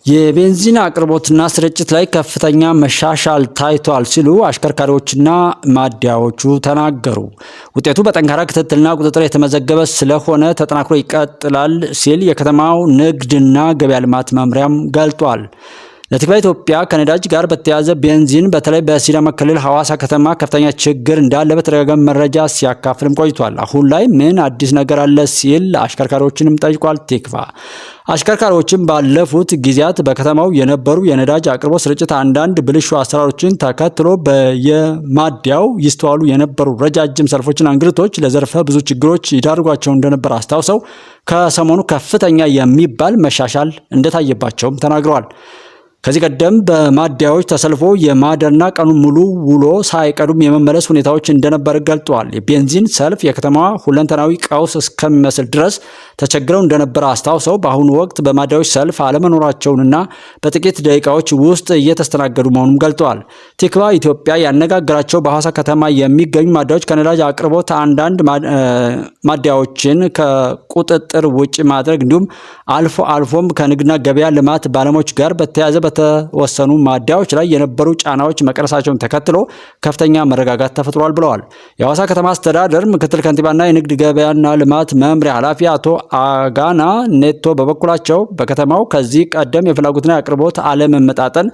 የቤንዚን አቅርቦትና ስርጭት ላይ ከፍተኛ መሻሻል ታይቷል ሲሉ አሽከርካሪዎችና ማደያዎቹ ተናገሩ። ውጤቱ በጠንካራ ክትትልና ቁጥጥር የተመዘገበ ስለሆነ ተጠናክሮ ይቀጥላል ሲል የከተማው ንግድና ገበያ ልማት መምሪያም ገልጧል። ለትግራይ ኢትዮጵያ ከነዳጅ ጋር በተያያዘ ቤንዚን በተለይ በሲዳማ ክልል ሐዋሳ ከተማ ከፍተኛ ችግር እንዳለ በተደጋጋሚ መረጃ ሲያካፍልም ቆይቷል። አሁን ላይ ምን አዲስ ነገር አለ ሲል አሽከርካሪዎችንም ጠይቋል። ቲክቫ አሽከርካሪዎችም ባለፉት ጊዜያት በከተማው የነበሩ የነዳጅ አቅርቦት ስርጭት አንዳንድ ብልሹ አሰራሮችን ተከትሎ በየማደያው ይስተዋሉ የነበሩ ረጃጅም ሰልፎችና እንግልቶች ለዘርፈ ብዙ ችግሮች ይዳርጓቸው እንደነበር አስታውሰው ከሰሞኑ ከፍተኛ የሚባል መሻሻል እንደታየባቸውም ተናግረዋል። ከዚህ ቀደም በማደያዎች ተሰልፎ የማደርና ቀኑን ሙሉ ውሎ ሳይቀዱም የመመለስ ሁኔታዎች እንደነበር ገልጠዋል። የቤንዚን ሰልፍ የከተማዋ ሁለንተናዊ ቀውስ እስከሚመስል ድረስ ተቸግረው እንደነበር አስታውሰው በአሁኑ ወቅት በማደያዎች ሰልፍ አለመኖራቸውንና በጥቂት ደቂቃዎች ውስጥ እየተስተናገዱ መሆኑን ገልጠዋል። ቲክቫ ኢትዮጵያ ያነጋገራቸው በሐዋሳ ከተማ የሚገኙ ማደያዎች ከነዳጅ አቅርቦት አንዳንድ ማደያዎችን ከቁጥጥር ውጭ ማድረግ እንዲሁም አልፎም ከንግድና ገበያ ልማት ባለሙያዎች ጋር በተያያዘ በተወሰኑ ማደያዎች ላይ የነበሩ ጫናዎች መቀነሳቸውን ተከትሎ ከፍተኛ መረጋጋት ተፈጥሯል ብለዋል። የሐዋሳ ከተማ አስተዳደር ምክትል ከንቲባና የንግድ ገበያና ልማት መምሪያ ኃላፊ አቶ አጋና ኔቶ በበኩላቸው በከተማው ከዚህ ቀደም የፍላጎትና የአቅርቦት አለመመጣጠን፣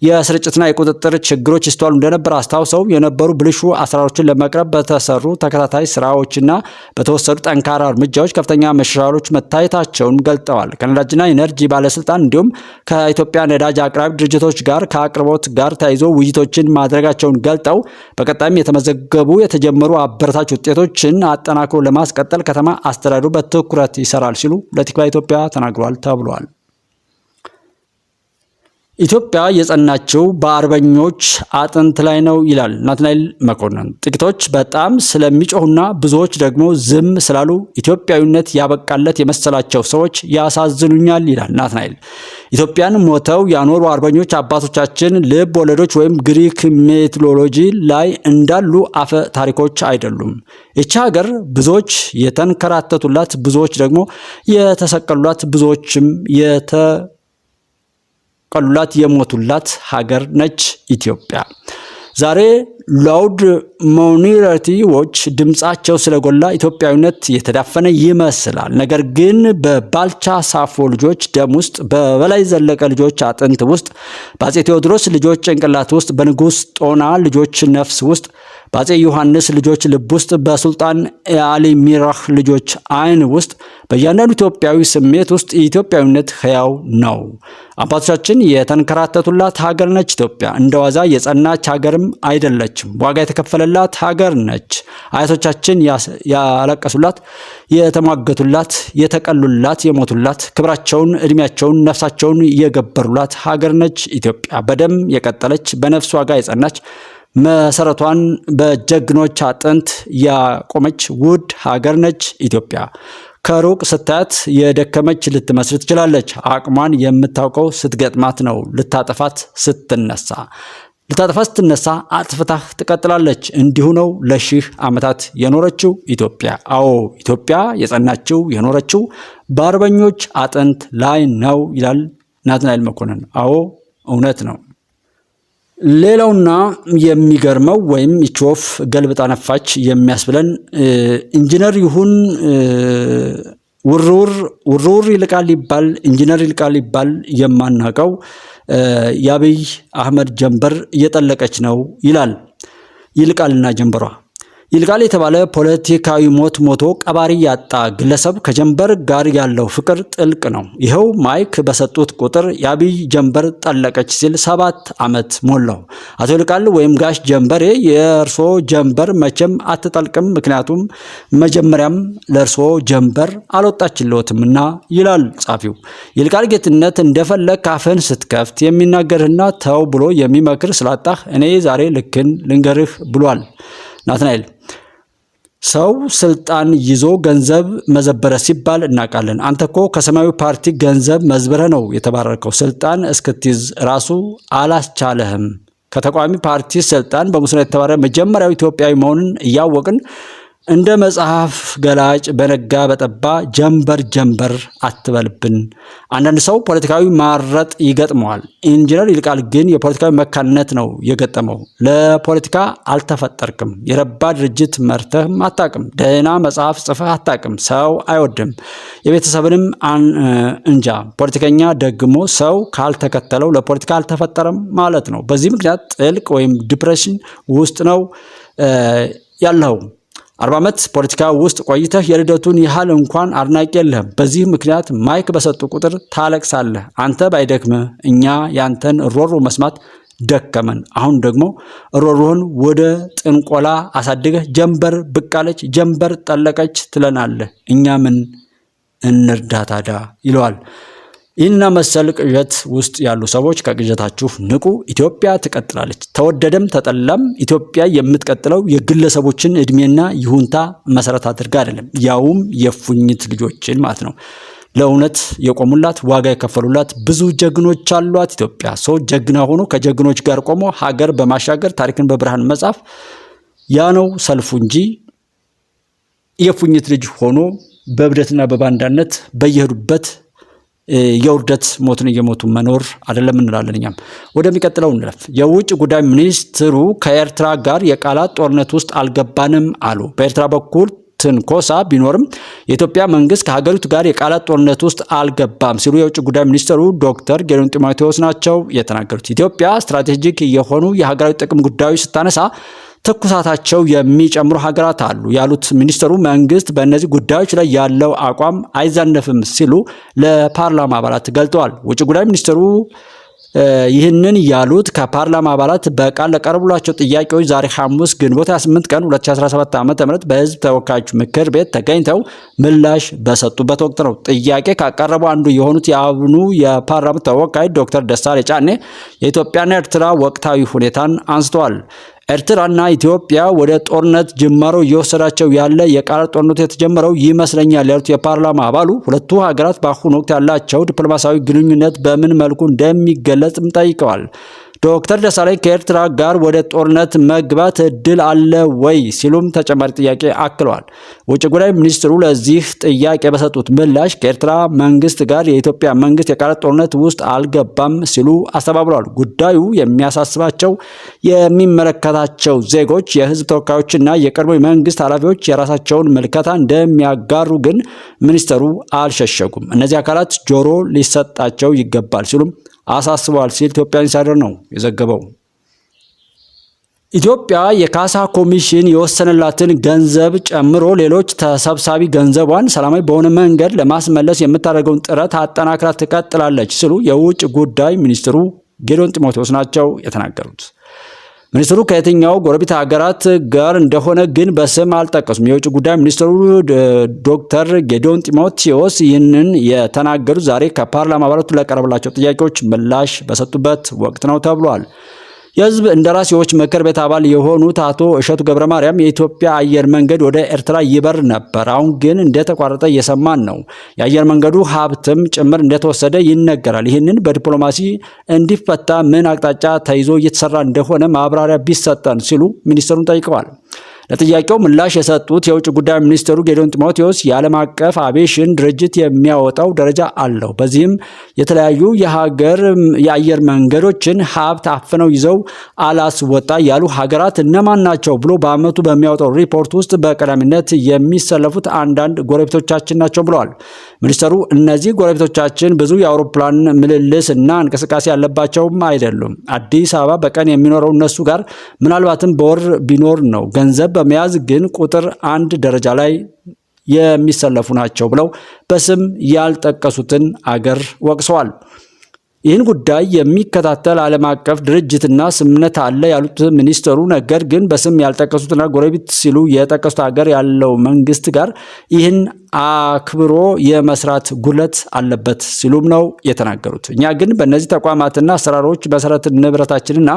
የስርጭትና የቁጥጥር ችግሮች ይስተዋሉ እንደነበር አስታውሰው የነበሩ ብልሹ አሰራሮችን ለመቅረብ በተሰሩ ተከታታይ ስራዎችና በተወሰዱ ጠንካራ እርምጃዎች ከፍተኛ መሻሻሎች መታየታቸውን ገልጠዋል። ከነዳጅና ኢነርጂ ባለስልጣን እንዲሁም ከኢትዮጵያ ነዳጅ አቅራቢ ድርጅቶች ጋር ከአቅርቦት ጋር ተያይዞ ውይይቶችን ማድረጋቸውን ገልጠው በቀጣይም የተጀመሩ አበረታች ውጤቶችን አጠናክሮ ለማስቀጠል ከተማ አስተዳደሩ በትኩረት ይሰራል ሲሉ ለቲክቫህ ኢትዮጵያ ተናግሯል ተብሏል። ኢትዮጵያ የጸናችው በአርበኞች አጥንት ላይ ነው ይላል ናትናኤል መኮንን። ጥቂቶች በጣም ስለሚጮሁና ብዙዎች ደግሞ ዝም ስላሉ ኢትዮጵያዊነት ያበቃለት የመሰላቸው ሰዎች ያሳዝኑኛል ይላል ናትናኤል። ኢትዮጵያን ሞተው ያኖሩ አርበኞች አባቶቻችን ልብ ወለዶች ወይም ግሪክ ሜቶሎጂ ላይ እንዳሉ አፈ ታሪኮች አይደሉም። ይቺ ሀገር ብዙዎች የተንከራተቱላት፣ ብዙዎች ደግሞ የተሰቀሉላት፣ ብዙዎችም ቀሉላት የሞቱላት ሀገር ነች ኢትዮጵያ። ዛሬ ላውድ ማይኖሪቲዎች ድምጻቸው ስለጎላ ኢትዮጵያዊነት የተዳፈነ ይመስላል። ነገር ግን በባልቻ ሳፎ ልጆች ደም ውስጥ፣ በበላይ ዘለቀ ልጆች አጥንት ውስጥ፣ በአፄ ቴዎድሮስ ልጆች ጭንቅላት ውስጥ፣ በንጉስ ጦና ልጆች ነፍስ ውስጥ፣ በአፄ ዮሐንስ ልጆች ልብ ውስጥ፣ በሱልጣን አሊ ሚራህ ልጆች አይን ውስጥ፣ በእያንዳንዱ ኢትዮጵያዊ ስሜት ውስጥ ኢትዮጵያዊነት ሕያው ነው። አባቶቻችን የተንከራተቱላት ሀገር ነች ኢትዮጵያ። እንደዋዛ የጸናች ሀገርም አይደለችም። ዋጋ የተከፈለላት ሀገር ነች። አያቶቻችን ያለቀሱላት፣ የተሟገቱላት፣ የተቀሉላት፣ የሞቱላት፣ ክብራቸውን፣ እድሜያቸውን፣ ነፍሳቸውን የገበሩላት ሀገር ነች ኢትዮጵያ። በደም የቀጠለች፣ በነፍስ ዋጋ የጸናች፣ መሰረቷን በጀግኖች አጥንት ያቆመች ውድ ሀገር ነች ኢትዮጵያ። ከሩቅ ስታያት የደከመች ልትመስል ትችላለች። አቅሟን የምታውቀው ስትገጥማት ነው። ልታጠፋት ስትነሳ አጥፍታህ ትቀጥላለች። እንዲሁ ነው ለሺህ ዓመታት የኖረችው ኢትዮጵያ። አዎ ኢትዮጵያ የጸናችው የኖረችው በአርበኞች አጥንት ላይ ነው ይላል ናትናኤል መኮንን። አዎ እውነት ነው። ሌላውና የሚገርመው ወይም ይህች ወፍ ገልብጣ ነፋች የሚያስብለን ኢንጂነር ይሁን ውርውር ይልቃል ይባል ኢንጂነር ይልቃል ይባል የማናውቀው የአብይ አህመድ ጀንበር እየጠለቀች ነው ይላል። ይልቃልና ጀንበሯ ይልቃል የተባለ ፖለቲካዊ ሞቶ ቀባሪ ያጣ ግለሰብ ከጀንበር ጋር ያለው ፍቅር ጥልቅ ነው። ይኸው ማይክ በሰጡት ቁጥር የአብይ ጀንበር ጠለቀች ሲል 7 ዓመት ሞላው። አቶ ይልቃል ወይም ጋሽ ጀንበሬ የእርሶ ጀንበር መቼም አትጠልቅም፣ ምክንያቱም መጀመሪያም ለእርሶ ጀንበር አልወጣችልዎትምና ይላል ጻፊው። ይልቃል ጌትነት እንደፈለግ ካፍህን ስትከፍት የሚናገርህና ተው ብሎ የሚመክር ስላጣህ እኔ ዛሬ ልክን ልንገርህ ብሏል ናትናኤል። ሰው ስልጣን ይዞ ገንዘብ መዘበረ ሲባል እናውቃለን። አንተ እኮ ከሰማያዊ ፓርቲ ገንዘብ መዝበረ ነው የተባረርከው። ስልጣን እስክትይዝ ራሱ አላስቻለህም። ከተቃዋሚ ፓርቲ ስልጣን በሙስና የተባረረ መጀመሪያው ኢትዮጵያዊ መሆኑን እያወቅን እንደ መጽሐፍ ገላጭ በነጋ በጠባ ጀንበር ጀንበር አትበልብን። አንዳንድ ሰው ፖለቲካዊ ማረጥ ይገጥመዋል። ኢንጂነር ይልቃል ግን የፖለቲካዊ መካንነት ነው የገጠመው። ለፖለቲካ አልተፈጠርክም። የረባ ድርጅት መርተህም አታቅም። ደህና መጽሐፍ ጽፈህ አታቅም። ሰው አይወድም። የቤተሰብንም እንጃ። ፖለቲከኛ ደግሞ ሰው ካልተከተለው ለፖለቲካ አልተፈጠረም ማለት ነው። በዚህ ምክንያት ጥልቅ ወይም ዲፕሬሽን ውስጥ ነው ያለው። 40 ዓመት ፖለቲካ ውስጥ ቆይተህ የልደቱን ያህል እንኳን አድናቂ የለህም። በዚህ ምክንያት ማይክ በሰጡ ቁጥር ታለቅሳለህ። አንተ ባይደክምህ እኛ ያንተን ሮሮ መስማት ደከመን። አሁን ደግሞ ሮሮህን ወደ ጥንቆላ አሳድገህ ጀንበር ብቃለች ጀንበር ጠለቀች ትለናለህ። እኛ ምን እንርዳ ታዲያ ይለዋል። ይህና መሰል ቅዠት ውስጥ ያሉ ሰዎች ከቅዠታችሁ ንቁ። ኢትዮጵያ ትቀጥላለች። ተወደደም ተጠላም ኢትዮጵያ የምትቀጥለው የግለሰቦችን እድሜና ይሁንታ መሰረት አድርጋ አይደለም፣ ያውም የፉኝት ልጆችን ማለት ነው። ለእውነት የቆሙላት ዋጋ የከፈሉላት ብዙ ጀግኖች አሏት ኢትዮጵያ። ሰው ጀግና ሆኖ ከጀግኖች ጋር ቆሞ ሀገር በማሻገር ታሪክን በብርሃን መጻፍ ያ ነው ሰልፉ እንጂ የፉኝት ልጅ ሆኖ በእብደትና በባንዳነት በየሄዱበት የውርደት ሞትን እየሞቱ መኖር አይደለም እንላለን። እኛም ወደሚቀጥለው እንለፍ። የውጭ ጉዳይ ሚኒስትሩ ከኤርትራ ጋር የቃላት ጦርነት ውስጥ አልገባንም አሉ። በኤርትራ በኩል ትንኮሳ ቢኖርም የኢትዮጵያ መንግስት ከሀገሪቱ ጋር የቃላት ጦርነት ውስጥ አልገባም ሲሉ የውጭ ጉዳይ ሚኒስትሩ ዶክተር ጌዲዮን ጢሞቴዎስ ናቸው የተናገሩት። ኢትዮጵያ ስትራቴጂክ የሆኑ የሀገራዊ ጥቅም ጉዳዮች ስታነሳ ትኩሳታቸው የሚጨምሩ ሀገራት አሉ ያሉት ሚኒስትሩ መንግስት በእነዚህ ጉዳዮች ላይ ያለው አቋም አይዛነፍም ሲሉ ለፓርላማ አባላት ገልጠዋል። ውጭ ጉዳይ ሚኒስትሩ ይህንን ያሉት ከፓርላማ አባላት በቃል ለቀረቡላቸው ጥያቄዎች ዛሬ ሐሙስ ግንቦት 28 ቀን 2017 ዓ.ም በህዝብ ተወካዮች ምክር ቤት ተገኝተው ምላሽ በሰጡበት ወቅት ነው። ጥያቄ ካቀረቡ አንዱ የሆኑት የአብኑ የፓርላማ ተወካይ ዶክተር ደሳለኝ ጫኔ የኢትዮጵያና ኤርትራ ወቅታዊ ሁኔታን አንስተዋል። ኤርትራና ኢትዮጵያ ወደ ጦርነት ጅማሮ እየወሰዳቸው ያለ የቃላት ጦርነቱ የተጀመረው ይመስለኛል ያሉት የፓርላማ አባሉ ሁለቱ ሀገራት በአሁኑ ወቅት ያላቸው ዲፕሎማሲያዊ ግንኙነት በምን መልኩ እንደሚገለጽም ጠይቀዋል። ዶክተር ደሳለኝ ከኤርትራ ጋር ወደ ጦርነት መግባት እድል አለ ወይ ሲሉም ተጨማሪ ጥያቄ አክለዋል። ውጭ ጉዳይ ሚኒስትሩ ለዚህ ጥያቄ በሰጡት ምላሽ ከኤርትራ መንግስት ጋር የኢትዮጵያ መንግስት የቃላት ጦርነት ውስጥ አልገባም ሲሉ አስተባብለዋል። ጉዳዩ የሚያሳስባቸው የሚመለከታቸው ዜጎች፣ የህዝብ ተወካዮችና የቀድሞ መንግስት ኃላፊዎች የራሳቸውን ምልከታ እንደሚያጋሩ ግን ሚኒስትሩ አልሸሸጉም። እነዚህ አካላት ጆሮ ሊሰጣቸው ይገባል ሲሉም አሳስበዋል ሲል ኢትዮጵያ ኢንሳይደር ነው የዘገበው። ኢትዮጵያ የካሳ ኮሚሽን የወሰነላትን ገንዘብ ጨምሮ ሌሎች ተሰብሳቢ ገንዘቧን ሰላማዊ በሆነ መንገድ ለማስመለስ የምታደርገውን ጥረት አጠናክራ ትቀጥላለች ሲሉ የውጭ ጉዳይ ሚኒስትሩ ጌዲዮን ጢሞቴዎስ ናቸው የተናገሩት። ሚኒስትሩ ከየትኛው ጎረቤት ሀገራት ጋር እንደሆነ ግን በስም አልጠቀሱም። የውጭ ጉዳይ ሚኒስትሩ ዶክተር ጌዲዮን ጢሞቴዎስ ይህንን የተናገሩት ዛሬ ከፓርላማ አባላቱ ለቀረበላቸው ጥያቄዎች ምላሽ በሰጡበት ወቅት ነው ተብሏል። የህዝብ እንደራሴዎች ምክር ቤት አባል የሆኑት አቶ እሸቱ ገብረ ማርያም የኢትዮጵያ አየር መንገድ ወደ ኤርትራ ይበር ነበር፣ አሁን ግን እንደተቋረጠ እየሰማን ነው። የአየር መንገዱ ሀብትም ጭምር እንደተወሰደ ይነገራል። ይህንን በዲፕሎማሲ እንዲፈታ ምን አቅጣጫ ተይዞ እየተሰራ እንደሆነ ማብራሪያ ቢሰጠን ሲሉ ሚኒስትሩን ጠይቀዋል። ለጥያቄው ምላሽ የሰጡት የውጭ ጉዳይ ሚኒስትሩ ጌዲዮን ጢሞቴዎስ የዓለም አቀፍ አቪዬሽን ድርጅት የሚያወጣው ደረጃ አለው። በዚህም የተለያዩ የአየር መንገዶችን ሀብት አፍነው ይዘው አላስወጣ ያሉ ሀገራት እነማን ናቸው ብሎ በዓመቱ በሚያወጣው ሪፖርት ውስጥ በቀዳሚነት የሚሰለፉት አንዳንድ ጎረቤቶቻችን ናቸው ብለዋል። ሚኒስትሩ እነዚህ ጎረቤቶቻችን ብዙ የአውሮፕላን ምልልስ እና እንቅስቃሴ ያለባቸውም አይደሉም። አዲስ አበባ በቀን የሚኖረው እነሱ ጋር ምናልባትም በወር ቢኖር ነው። ገንዘብ በመያዝ ግን ቁጥር 1 ደረጃ ላይ የሚሰለፉ ናቸው ብለው በስም ያልጠቀሱትን አገር ወቅሰዋል። ይህን ጉዳይ የሚከታተል ዓለም አቀፍ ድርጅትና ስምምነት አለ ያሉት ሚኒስትሩ ነገር ግን በስም ያልጠቀሱትና ጎረቤት ሲሉ የጠቀሱት ሀገር ያለው መንግስት ጋር ይህን አክብሮ የመስራት ጉለት አለበት ሲሉም ነው የተናገሩት። እኛ ግን በእነዚህ ተቋማትና አሰራሮች መሰረት ንብረታችንና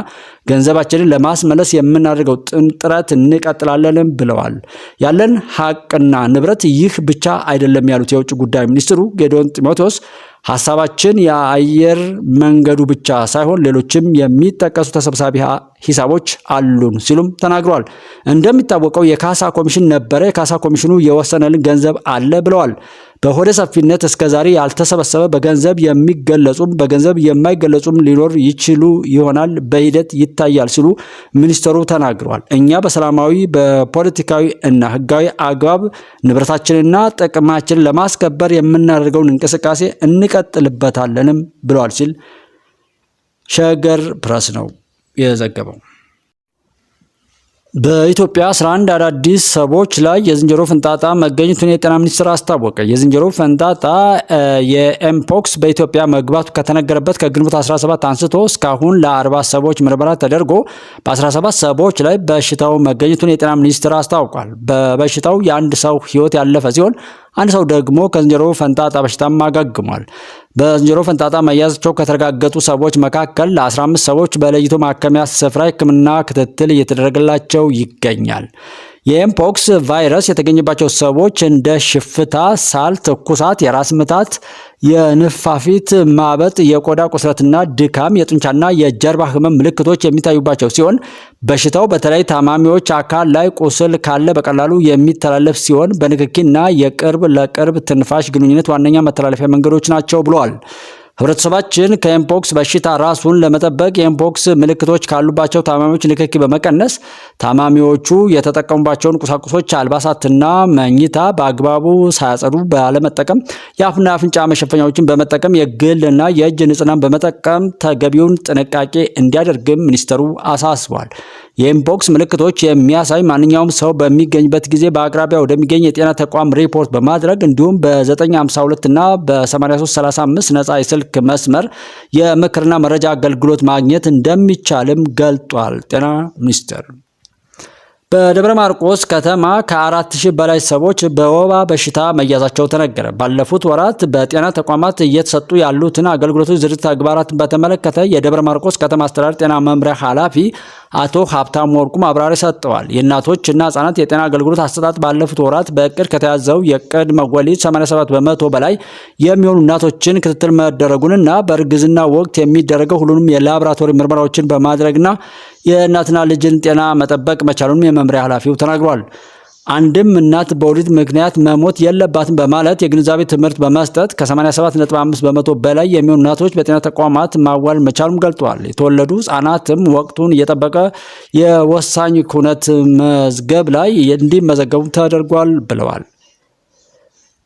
ገንዘባችንን ለማስመለስ የምናደርገው ጥረት እንቀጥላለን ብለዋል። ያለን ሀቅና ንብረት ይህ ብቻ አይደለም ያሉት የውጭ ጉዳይ ሚኒስትሩ ጌዲዮን ጢሞቴዎስ ሀሳባችን የአየር መንገዱ ብቻ ሳይሆን ሌሎችም የሚጠቀሱ ተሰብሳቢ ሂሳቦች አሉን ሲሉም ተናግረዋል። እንደሚታወቀው የካሳ ኮሚሽን ነበረ። የካሳ ኮሚሽኑ የወሰነልን ገንዘብ አለ ብለዋል። በሆደ ሰፊነት እስከዛሬ ያልተሰበሰበ በገንዘብ የሚገለጹም በገንዘብ የማይገለጹም ሊኖር ይችሉ ይሆናል፣ በሂደት ይታያል ሲሉ ሚኒስተሩ ተናግረዋል። እኛ በሰላማዊ በፖለቲካዊ እና ህጋዊ አግባብ ንብረታችንና ጥቅማችንን ለማስከበር የምናደርገውን እንቅስቃሴ እንቀጥልበታለንም ብለዋል ሲል ሸገር ፕረስ ነው የዘገበው። በኢትዮጵያ 11 አዳዲስ ሰዎች ላይ የዝንጀሮ ፍንጣጣ መገኘቱን የጤና ሚኒስቴር አስታወቀ። የዝንጀሮ ፍንጣጣ የኤምፖክስ በኢትዮጵያ መግባቱ ከተነገረበት ከግንቦት 17 አንስቶ እስካሁን ለ40 ሰዎች ምርመራ ተደርጎ በ17 ሰዎች ላይ በሽታው መገኘቱን የጤና ሚኒስቴር አስታውቋል። በበሽታው የአንድ ሰው ህይወት ያለፈ ሲሆን አንድ ሰው ደግሞ ከዝንጀሮ ፈንጣጣ በሽታም አገግሟል። በዝንጀሮ ፈንጣጣ መያዛቸው ከተረጋገጡ ሰዎች መካከል ለ15 ሰዎች በለይቶ ማከሚያ ስፍራ ሕክምና ክትትል እየተደረገላቸው ይገኛል። የኤምፖክስ ቫይረስ የተገኘባቸው ሰዎች እንደ ሽፍታ፣ ሳል፣ ትኩሳት፣ የራስ ምታት፣ የንፋፊት ማበጥ፣ የቆዳ ቁስለትና ድካም፣ የጡንቻና የጀርባ ህመም ምልክቶች የሚታዩባቸው ሲሆን በሽታው በተለይ ታማሚዎች አካል ላይ ቁስል ካለ በቀላሉ የሚተላለፍ ሲሆን በንክኪና የቅርብ ለቅርብ ትንፋሽ ግንኙነት ዋነኛ መተላለፊያ መንገዶች ናቸው ብለዋል። ህብረተሰባችን ከኤምፖክስ በሽታ ራሱን ለመጠበቅ የኤምፖክስ ምልክቶች ካሉባቸው ታማሚዎች ንክኪ በመቀነስ ታማሚዎቹ የተጠቀሙባቸውን ቁሳቁሶች፣ አልባሳትና መኝታ በአግባቡ ሳያጸዱ ባለመጠቀም የአፍና አፍንጫ መሸፈኛዎችን በመጠቀም የግልና የእጅ ንጽህናን በመጠቀም ተገቢውን ጥንቃቄ እንዲያደርግም ሚኒስተሩ አሳስቧል። የኤምፖክስ ምልክቶች የሚያሳይ ማንኛውም ሰው በሚገኝበት ጊዜ በአቅራቢያ ወደሚገኝ የጤና ተቋም ሪፖርት በማድረግ እንዲሁም በ952 እና በ8335 ነፃ የስልክ መስመር የምክርና መረጃ አገልግሎት ማግኘት እንደሚቻልም ገልጧል። ጤና ሚኒስቴር በደብረ ማርቆስ ከተማ ከ4000 በላይ ሰዎች በወባ በሽታ መያዛቸው ተነገረ። ባለፉት ወራት በጤና ተቋማት እየተሰጡ ያሉትን አገልግሎቶች ዝርዝር ተግባራትን በተመለከተ የደብረ ማርቆስ ከተማ አስተዳደር ጤና መምሪያ ኃላፊ አቶ ሀብታሙ ወርቁ ማብራሪያ ሰጥተዋል። የእናቶችና ህጻናት የጤና አገልግሎት አሰጣጥ ባለፉት ወራት በእቅድ ከተያዘው የቅድመ ወሊድ 87% በላይ የሚሆኑ እናቶችን ክትትል መደረጉንና በእርግዝና ወቅት የሚደረገው ሁሉንም የላቦራቶሪ ምርመራዎችን በማድረግና የእናትና ልጅን ጤና መጠበቅ መቻሉን የመምሪያ ኃላፊው ተናግሯል። አንድም እናት በወሊድ ምክንያት መሞት የለባትም በማለት የግንዛቤ ትምህርት በመስጠት ከ87.5% በላይ የሚሆኑ እናቶች በጤና ተቋማት ማዋል መቻሉን ገልጧል። የተወለዱ ህጻናትም ወቅቱን እየጠበቀ የወሳኝ ኩነት መዝገብ ላይ እንዲመዘገቡ ተደርጓል ብለዋል።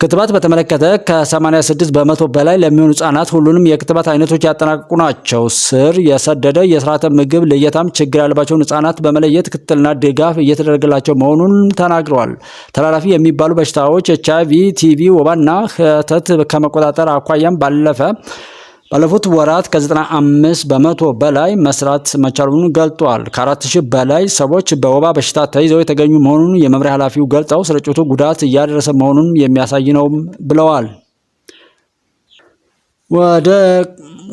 ክትባት በተመለከተ ከ86% በላይ ለሚሆኑ ህጻናት ሁሉንም የክትባት አይነቶች ያጠናቀቁ ናቸው። ስር የሰደደ የስርዓተ ምግብ ልየታም ችግር ያለባቸውን ህጻናት በመለየት ክትትልና ድጋፍ እየተደረገላቸው መሆኑን ተናግረዋል። ተላላፊ የሚባሉ በሽታዎች HIV፣ ቲቪ፣ ወባና ህተት ከመቆጣጠር አኳያም ባለፉት ወራት ከ95% በላይ መስራት መቻሉን ገልጧል። ከ4000 በላይ ሰዎች በወባ በሽታ ተይዘው የተገኙ መሆኑን የመምሪያ ኃላፊው ገልጸው ስርጭቱ ጉዳት እያደረሰ መሆኑን የሚያሳይ ነው ብለዋል። ወደ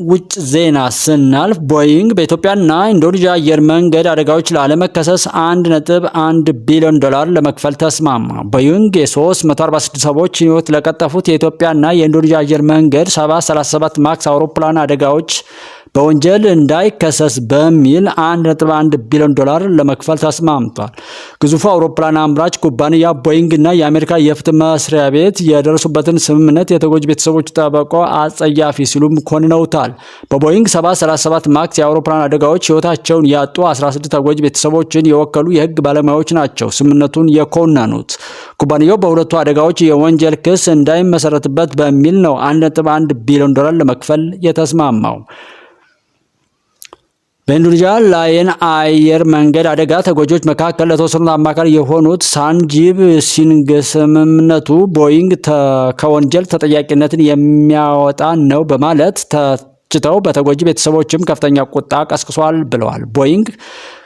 ውጭ ዜና ስናልፍ ቦይንግ በኢትዮጵያና ኢንዶኔዥያ አየር መንገድ አደጋዎች ላለመከሰስ $1.1 ቢሊዮን ለመክፈል ተስማማ። ቦይንግ የ346 ሰዎች ህይወት ለቀጠፉት የኢትዮጵያና የኢንዶኔዥያ አየር መንገድ 737 ማክስ አውሮፕላን አደጋዎች በወንጀል እንዳይከሰስ በሚል $1.1 ቢሊዮን ለመክፈል ተስማምቷል። ግዙፉ አውሮፕላን አምራች ኩባንያ ቦይንግ እና የአሜሪካ የፍትህ መስሪያ ቤት የደረሱበትን ስምምነት የተጎጂ ቤተሰቦች ጠበቆ አጸያፊ ሲሉም ኮንነውታል። በቦይንግ 737 ማክስ የአውሮፕላን አደጋዎች ህይወታቸውን ያጡ 16 ተጎጂ ቤተሰቦችን የወከሉ የህግ ባለሙያዎች ናቸው ስምምነቱን የኮነኑት። ኩባንያው በሁለቱ አደጋዎች የወንጀል ክስ እንዳይመሰረትበት በሚል ነው $1.1 ቢሊዮን ለመክፈል የተስማማው። በኢንዶኔዥያ ላየን አየር መንገድ አደጋ ተጎጂዎች መካከል ለተወሰኑት አማካሪ የሆኑት ሳንጂብ ሲንግ ስምምነቱ ቦይንግ ከወንጀል ተጠያቂነትን የሚያወጣ ነው በማለት ተችተው በተጎጂ ቤተሰቦችም ከፍተኛ ቁጣ ቀስቅሷል ብለዋል። ቦይንግ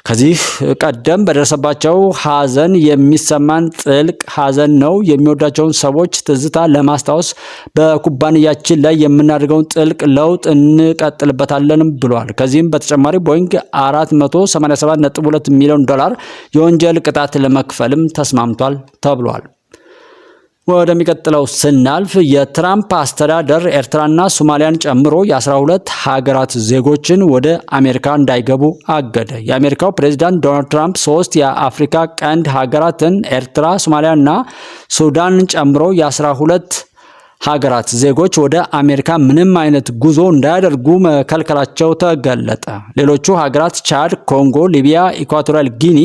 ከዚህ ቀደም በደረሰባቸው ሐዘን የሚሰማን ጥልቅ ሐዘን ነው። የሚወዳቸውን ሰዎች ትዝታ ለማስታወስ በኩባንያችን ላይ የምናደርገውን ጥልቅ ለውጥ እንቀጥልበታለን ብሏል። ከዚህም በተጨማሪ ቦይንግ $487.2 ሚሊዮን የወንጀል ቅጣት ለመክፈልም ተስማምቷል ተብሏል። ወደሚቀጥለው ስናልፍ የትራምፕ አስተዳደር ኤርትራና ሶማሊያን ጨምሮ የ12 ሀገራት ዜጎችን ወደ አሜሪካ እንዳይገቡ አገደ። የአሜሪካው ፕሬዝዳንት ዶናልድ ትራምፕ 3 የአፍሪካ ቀንድ ሀገራትን ኤርትራ፣ ሶማሊያና ሱዳንን ጨምሮ የ12 ሀገራት ዜጎች ወደ አሜሪካ ምንም አይነት ጉዞ እንዳያደርጉ መከልከላቸው ተገለጠ። ሌሎቹ ሀገራት ቻድ፣ ኮንጎ፣ ሊቢያ፣ ኢኳቶሪያል ጊኒ፣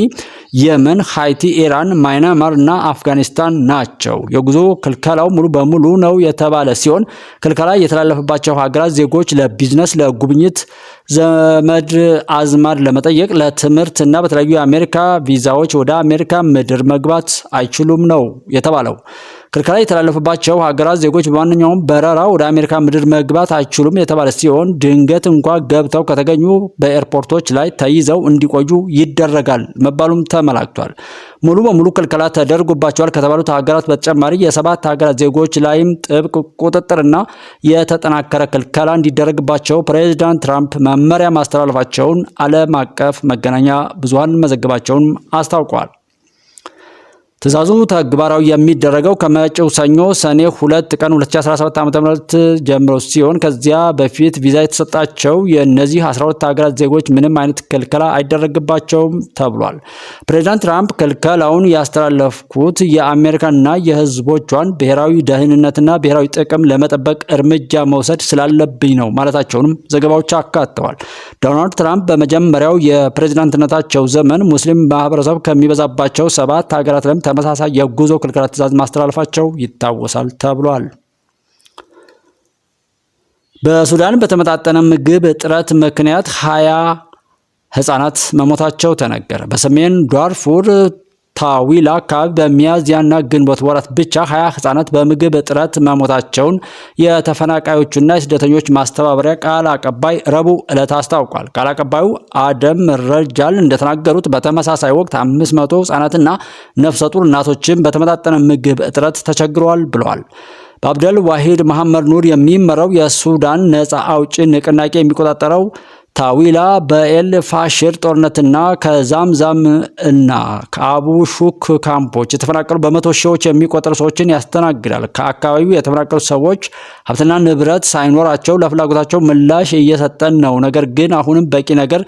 የመን፣ ሃይቲ፣ ኢራን፣ ማይናማር እና አፍጋኒስታን ናቸው። የጉዞ ክልከላው ሙሉ በሙሉ ነው የተባለ ሲሆን ክልከላ የተላለፈባቸው ሀገራት ዜጎች ለቢዝነስ፣ ለጉብኝት፣ ዘመድ አዝማድ ለመጠየቅ፣ ለትምህርት እና በተለያዩ የአሜሪካ ቪዛዎች ወደ አሜሪካ ምድር መግባት አይችሉም ነው የተባለው። ክልከላ የተላለፈባቸው ሀገራት ዜጎች በማንኛውም በረራ ወደ አሜሪካ ምድር መግባት አይችሉም የተባለ ሲሆን ድንገት እንኳ ገብተው ከተገኙ በኤርፖርቶች ላይ ተይዘው እንዲቆዩ ይደረጋል መባሉም ተመላክቷል። ሙሉ በሙሉ ክልከላ ተደርጎባቸዋል ከተባሉት ሀገራት በተጨማሪ የ7 ሀገራት ዜጎች ላይም ጥብቅ ቁጥጥርና የተጠናከረ ክልከላ እንዲደረግባቸው ፕሬዝዳንት ትራምፕ መመሪያ ማስተላለፋቸውን ዓለም አቀፍ መገናኛ ብዙሃን መዘገባቸውን አስታውቀዋል። ትዕዛዙ ተግባራዊ የሚደረገው ከመጪው ሰኞ ሰኔ 2 ቀን 2017 ዓ.ም ጀምሮ ሲሆን ከዚያ በፊት ቪዛ የተሰጣቸው የእነዚህ 12 ሀገራት ዜጎች ምንም አይነት ክልከላ አይደረግባቸውም ተብሏል። ፕሬዝዳንት ትራምፕ ክልከላውን ያስተላለፍኩት የአሜሪካንና የሕዝቦቿን ብሔራዊ ደህንነትና ብሔራዊ ጥቅም ለመጠበቅ እርምጃ መውሰድ ስላለብኝ ነው ማለታቸውንም ዘገባዎች አካተዋል። ዶናልድ ትራምፕ በመጀመሪያው የፕሬዝዳንትነታቸው ዘመን ሙስሊም ማህበረሰብ ከሚበዛባቸው 7 ሀገራት ላይ ተመሳሳይ የጉዞ ክልከላ ትዕዛዝ ማስተላለፋቸው ይታወሳል ተብሏል። በሱዳን በተመጣጠነ ምግብ እጥረት ምክንያት 20 ህጻናት መሞታቸው ተነገረ። በሰሜን ዳርፉር ታዊላ አካባቢ በሚያዝያና ግንቦት ወራት ብቻ 20 ህጻናት በምግብ እጥረት መሞታቸውን የተፈናቃዮቹና የስደተኞች ማስተባበሪያ ቃል አቀባይ ረቡዕ ዕለት አስታውቋል። ቃል አቀባዩ አደም ረጃል እንደተናገሩት በተመሳሳይ ወቅት 500 ህጻናትና ነፍሰ ጡር እናቶችን በተመጣጠነ ምግብ እጥረት ተቸግረዋል ብለዋል። በአብደል ዋሂድ መሐመድ ኑር የሚመራው የሱዳን ነጻ አውጪ ንቅናቄ የሚቆጣጠረው ታዊላ በኤል ፋሽር ጦርነትና ከዛምዛም እና ከአቡ ሹክ ካምፖች የተፈናቀሉ በመቶ ሺዎች የሚቆጠሩ ሰዎችን ያስተናግዳል። ከአካባቢው የተፈናቀሉ ሰዎች ሀብትና ንብረት ሳይኖራቸው ለፍላጎታቸው ምላሽ እየሰጠን ነው፣ ነገር ግን አሁንም በቂ ነገር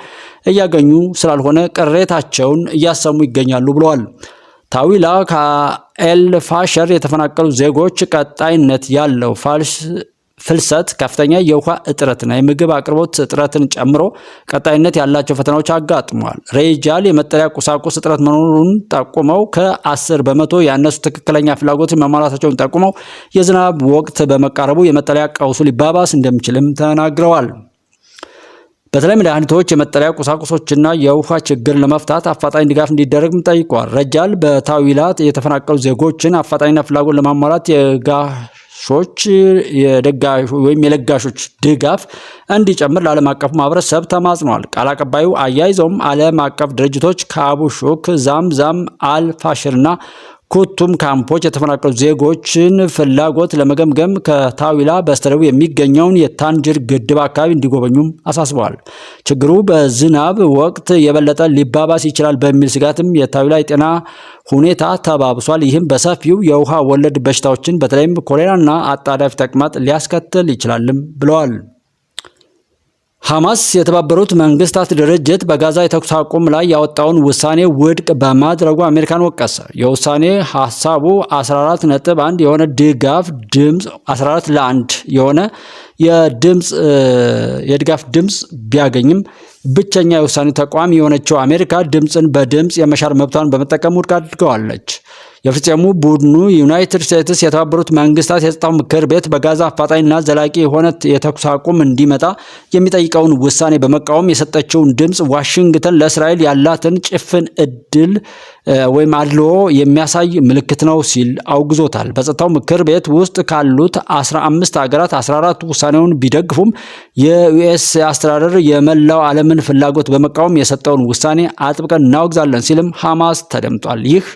እያገኙ ስላልሆነ ቅሬታቸውን እያሰሙ ይገኛሉ ብለዋል። ታዊላ ከኤል ፋሽር የተፈናቀሉ ዜጎች ቀጣይነት ያለው ፍልሰት፣ ከፍተኛ የውሃ እጥረትና የምግብ አቅርቦት እጥረትን ጨምሮ ቀጣይነት ያላቸው ፈተናዎች አጋጥመዋል። ሬጃል የመጠለያ ቁሳቁስ እጥረት መኖሩን ጠቁመው ከ10 በመቶ ያነሱ ትክክለኛ ፍላጎት መሟላታቸውን ጠቁመው የዝናብ ወቅት በመቃረቡ የመጠለያ ቀውሱ ሊባባስ እንደሚችልም ተናግረዋል። በተለይ መድኃኒቶች፣ የመጠለያ ቁሳቁሶችና የውሃ ችግር ለመፍታት አፋጣኝ ድጋፍ እንዲደረግም ጠይቀዋል። ረጃል በታዊላ የተፈናቀሉ ዜጎችን አፋጣኝና ፍላጎት ለማሟላት የለጋሾች ድጋፍ እንዲጨምር ለዓለም አቀፉ ማህበረሰብ ተማጽኗል። ቃል አቀባዩ አያይዘውም ዓለም አቀፍ ድርጅቶች ከአቡ ሹክ፣ ዛምዛም፣ አልፋሽርና ኩቱም ካምፖች የተፈናቀሉ ዜጎችን ፍላጎት ለመገምገም ከታዊላ በስተደቡብ የሚገኘውን የታንጅር ግድብ አካባቢ እንዲጎበኙም አሳስበዋል። ችግሩ በዝናብ ወቅት የበለጠ ሊባባስ ይችላል በሚል ስጋትም የታዊላ የጤና ሁኔታ ተባብሷል። ይህም በሰፊው የውሃ ወለድ በሽታዎችን በተለይም ኮሌራና አጣዳፊ ተቅማጥ ሊያስከትል ይችላልም ብለዋል። ሐማስ የተባበሩት መንግስታት ድርጅት በጋዛ የተኩስ አቁም ላይ ያወጣውን ውሳኔ ውድቅ በማድረጉ አሜሪካን ወቀሰ። የውሳኔ ሐሳቡ 14.1 የሆነ ድጋፍ ድምፅ 14 ለ1 የሆነ የድጋፍ ድምፅ ቢያገኝም ብቸኛ የውሳኔ ተቋም የሆነችው አሜሪካ ድምፅን በድምፅ የመሻር መብቷን በመጠቀም ውድቅ አድርገዋለች። የፍጻሜ ቡድኑ ዩናይትድ ስቴትስ የተባበሩት መንግስታት የጸጥታው ምክር ቤት በጋዛ አፋጣኝና ዘላቂ የሆነ የተኩስ አቁም እንዲመጣ የሚጠይቀውን ውሳኔ በመቃወም የሰጠችውን ድምፅ ዋሽንግተን ለእስራኤል ያላትን ጭፍን እድል ወይም አድልዎ የሚያሳይ ምልክት ነው ሲል አውግዞታል። በጸጥታው ምክር ቤት ውስጥ ካሉት 15 ሀገራት 14 ውሳኔውን ቢደግፉም የዩኤስ አስተዳደር የመላው ዓለምን ፍላጎት በመቃወም የሰጠውን ውሳኔ አጥብቀን እናወግዛለን ሲልም ሐማስ ተደምጧል። ይህ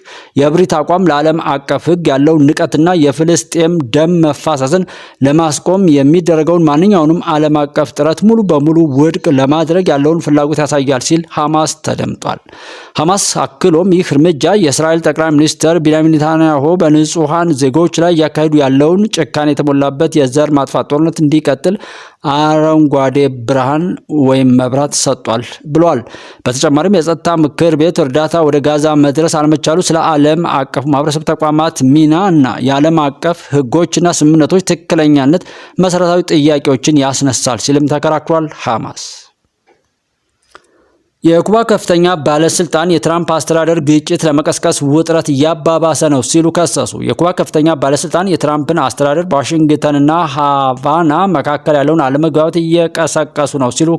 የእብሪት አቋም አቋም ለዓለም አቀፍ ሕግ ያለውን ንቀትና የፍልስጤም ደም መፋሰስን ለማስቆም የሚደረገውን ማንኛውንም ዓለም አቀፍ ጥረት ሙሉ በሙሉ ውድቅ ለማድረግ ያለውን ፍላጎት ያሳያል ሲል ሐማስ ተደምጧል። ሐማስ አክሎም ይህ እርምጃ የእስራኤል ጠቅላይ ሚኒስትር ቤንያሚን ኔታንያሁ በንጹሐን ዜጎች ላይ እያካሄዱ ያለውን ጭካኔ የተሞላበት የዘር ማጥፋት ጦርነት እንዲቀጥል አረንጓዴ ብርሃን ወይም መብራት ሰጥቷል ብሏል። በተጨማሪም የጸጥታ ምክር ቤት እርዳታ ወደ ጋዛ መድረስ አለመቻሉ ስለ ዓለም አቀፍ ማህበረሰብ ተቋማት ሚና እና የዓለም አቀፍ ሕጎችና ስምምነቶች ትክክለኛነት መሰረታዊ ጥያቄዎችን ያስነሳል ሲልም ተከራክሯል። ሐማስ የኩባ ከፍተኛ ባለስልጣን የትራምፕ አስተዳደር ግጭት ለመቀስቀስ ውጥረት እያባባሰ ነው ሲሉ ከሰሱ። የኩባ ከፍተኛ ባለስልጣን የትራምፕን አስተዳደር በዋሽንግተንና ሃቫና መካከል ያለውን አለመግባባት እየቀሰቀሱ ነው ሲሉ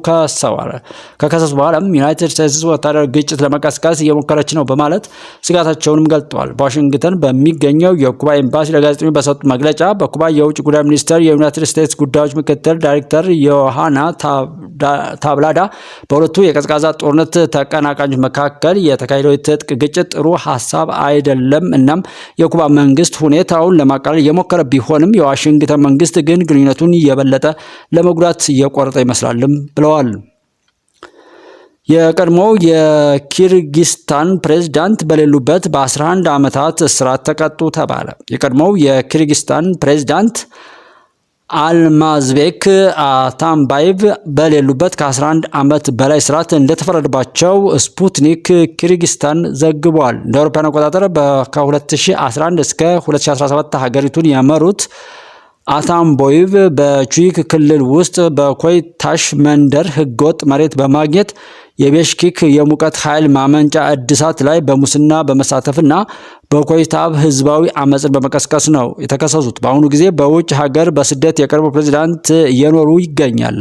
ከከሰሱ በኋላም ዩናይትድ ስቴትስ ወታደራዊ ግጭት ለመቀስቀስ እየሞከረች ነው በማለት ስጋታቸውንም ገልጠዋል። በዋሽንግተን በሚገኘው የኩባ ኤምባሲ ለጋዜጠኞች በሰጡት መግለጫ በኩባ የውጭ ጉዳይ ሚኒስቴር የዩናይትድ ስቴትስ ጉዳዮች ምክትል ዳይሬክተር ዮሃና ታብላዳ በሁለቱ የቀዝቃዛ ጦርነት ተቀናቃኞች መካከል የተካሄደው የትጥቅ ግጭት ጥሩ ሀሳብ አይደለም። እናም የኩባ መንግስት ሁኔታውን ለማቃለል እየሞከረ ቢሆንም የዋሽንግተን መንግስት ግን ግንኙነቱን የበለጠ ለመጉዳት እየቆረጠ ይመስላልም ብለዋል። የቀድሞው የኪርጊስታን ፕሬዝዳንት በሌሉበት በ11 ዓመታት እስራት ተቀጡ ተባለ። የቀድሞው የኪርጊስታን ፕሬዝዳንት አልማዝቤክ አታምባይቭ በሌሉበት ከ11 ዓመት በላይ እስራት እንደተፈረደባቸው ስፑትኒክ ኪርጊስታን ዘግቧል። እንደ አውሮፓውያን አቆጣጠር ከ2011 እስከ 2017 ሀገሪቱን የመሩት አታምባይቭ በቹይክ ክልል ውስጥ በኮይታሽ መንደር ህገወጥ መሬት በማግኘት የቤሽኪክ የሙቀት ኃይል ማመንጫ እድሳት ላይ በሙስና በመሳተፍና በኮይታብ ህዝባዊ አመፅን በመቀስቀስ ነው የተከሰሱት። በአሁኑ ጊዜ በውጭ ሀገር በስደት የቀድሞ ፕሬዝዳንት እየኖሩ ይገኛል።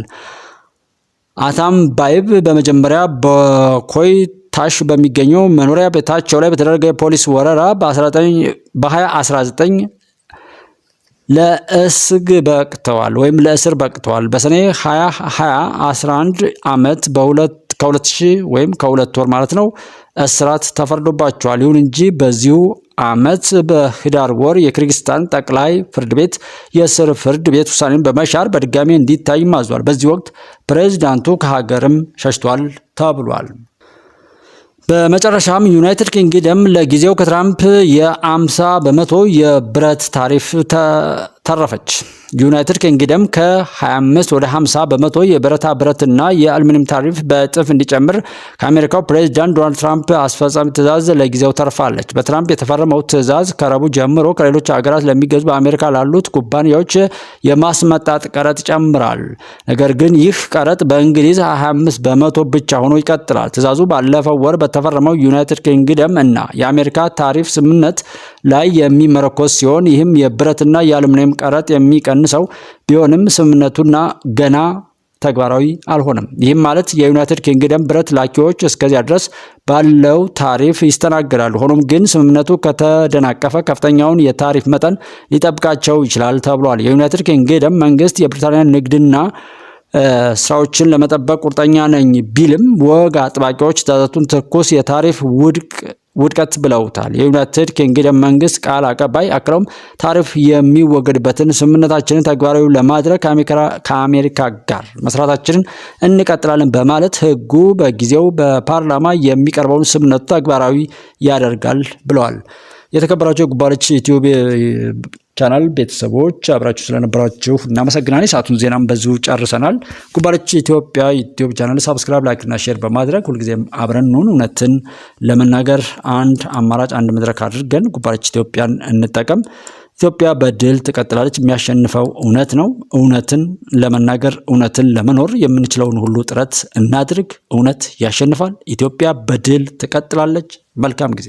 አታምባይቭ በመጀመሪያ በኮይታሽ በሚገኘው መኖሪያ ቤታቸው ላይ በተደረገ የፖሊስ ወረራ በ2019 ለእስር በቅተዋል። በሰኔ 2020 11 ዓመት ከ2000 ወይም ከ2 ወር ማለት ነው እስራት ተፈርዶባቸዋል። ይሁን እንጂ በዚሁ ዓመት በህዳር ወር የኪርጊስታን ጠቅላይ ፍርድ ቤት የእስር ፍርድ ቤት ውሳኔን በመሻር በድጋሚ እንዲታይ ማዟል። በዚህ ወቅት ፕሬዝዳንቱ ከሀገርም ሸሽቷል ተብሏል። በመጨረሻም ዩናይትድ ኪንግደም ለጊዜው ከትራምፕ የ50 በመቶ የብረት ታሪፍ ተረፈች። ዩናይትድ ኪንግደም ከ25 ወደ 50 በመቶ የብረታ ብረትና የአሉሚኒየም ታሪፍ በእጥፍ እንዲጨምር ከአሜሪካው ፕሬዝዳንት ዶናልድ ትራምፕ አስፈጻሚ ትዕዛዝ ለጊዜው ተርፋለች። በትራምፕ የተፈረመው ትዕዛዝ ከረቡዕ ጀምሮ ከሌሎች ሀገራት ለሚገዙ በአሜሪካ ላሉት ኩባንያዎች የማስመጣት ቀረጥ ይጨምራል። ነገር ግን ይህ ቀረጥ በእንግሊዝ 25 በመቶ ብቻ ሆኖ ይቀጥላል። ትዕዛዙ ባለፈው ወር በተፈረመው ዩናይትድ ኪንግደም እና የአሜሪካ ታሪፍ ስምምነት ላይ የሚመረኮዝ ሲሆን ይህም የብረትና የአሉሚኒየም ቀረጥ የሚቀንሰው ቢሆንም ስምምነቱና ገና ተግባራዊ አልሆነም። ይህም ማለት የዩናይትድ ኪንግደም ብረት ላኪዎች እስከዚያ ድረስ ባለው ታሪፍ ይስተናገዳሉ። ሆኖም ግን ስምምነቱ ከተደናቀፈ ከፍተኛውን የታሪፍ መጠን ሊጠብቃቸው ይችላል ተብሏል። የዩናይትድ ኪንግደም መንግስት የብሪታንያ ንግድና ስራዎችን ለመጠበቅ ቁርጠኛ ነኝ ቢልም ወግ አጥባቂዎች ትዕዛዙን ትኩስ የታሪፍ ውድቀት ብለውታል። የዩናይትድ ኪንግደም መንግስት ቃል አቀባይ አክለውም ታሪፍ የሚወገድበትን ስምምነታችንን ተግባራዊ ለማድረግ ከአሜሪካ ጋር መስራታችንን እንቀጥላለን በማለት ህጉ በጊዜው በፓርላማ የሚቀርበውን ስምምነቱ ተግባራዊ ያደርጋል ብለዋል። የተከበራችሁ የጉባለች ዩቲዩብ ቻናል ቤተሰቦች አብራችሁ ስለነበራችሁ እናመሰግናለን። ሰዓቱን ዜናም በዚሁ ጨርሰናል። ጉባለች ኢትዮጵያ ዩቲዩብ ቻናል ሰብስክራይብ፣ ላይክ እና ሼር በማድረግ ሁልጊዜም አብረን እንሁን። እውነትን ለመናገር አንድ አማራጭ አንድ መድረክ አድርገን ጉባለች ኢትዮጵያን እንጠቀም። ኢትዮጵያ በድል ትቀጥላለች። የሚያሸንፈው እውነት ነው። እውነትን ለመናገር እውነትን ለመኖር የምንችለውን ሁሉ ጥረት እናድርግ። እውነት ያሸንፋል። ኢትዮጵያ በድል ትቀጥላለች። መልካም ጊዜ